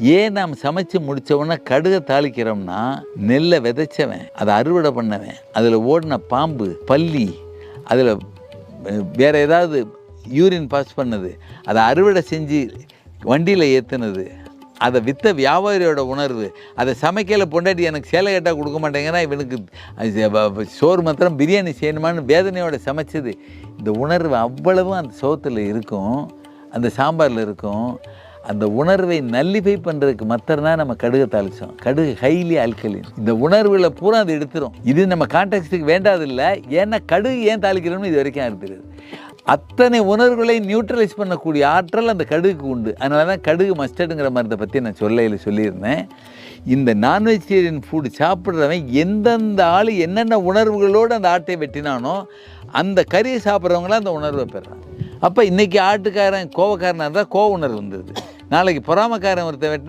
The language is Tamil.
ஏன் நாம் சமைச்சு முடித்த உடனே கடுகை தாளிக்கிறோம்னா, நெல்லை விதைச்சவன், அதை அறுவடை பண்ணவன், அதில் ஓடின பாம்பு, பல்லி, அதில் வேறு ஏதாவது யூரின் பாஸ் பண்ணது, அதை அறுவடை செஞ்சு வண்டியில் ஏற்றுனது, அதை விற்ற வியாபாரியோட உணர்வு, அதை சமைக்கல பொண்டாட்டி எனக்கு சேலை கட்டால் கொடுக்க மாட்டேங்கிறா, இவனுக்கு சோறு மாத்திரம் பிரியாணி செய்யணுமான்னு வேதனையோட சமைச்சது, இந்த உணர்வு அவ்வளவும் அந்த சோத்தில் இருக்கும், அந்த சாம்பாரில் இருக்கும். அந்த உணர்வை நல்லிஃபை பண்ணுறதுக்கு மாத்திரம் தான் நம்ம கடுகை தாளித்தோம். கடுகு ஹைலி ஆல்கலின். இந்த உணர்வுகளை பூரா அது எடுத்துரும். இது நம்ம கான்டெக்ஸ்ட்டுக்கு வேண்டாதில்லை. ஏன்னா கடுகு ஏன் தாளிக்கிறோம்னு இது வரைக்கும் எனக்கு தெரியாது. அத்தனை உணர்வுகளை நியூட்ரலைஸ் பண்ணக்கூடிய ஆற்றல் அந்த கடுகுக்கு உண்டு. அதனால தான் கடுகு மஸ்டர்டுங்கிற மருந்தை பற்றி நான் சொல்லியிருந்தேன். இந்த நான்வெஜிடேரியன் ஃபுட் சாப்பிட்றவன் எந்தெந்த ஆள் என்னென்ன உணர்வுகளோடு அந்த ஆட்டை வெட்டினானோ அந்த கறியை சாப்பிட்றவங்களாம் அந்த உணர்வை பெறான். அப்போ இன்றைக்கி ஆட்டுக்காரன் கோவக்காரனாக இருந்தால் கோவ உணர்வு வந்துடுது. நாளைக்கு பொறாமக்காரன் ஒருத்தன்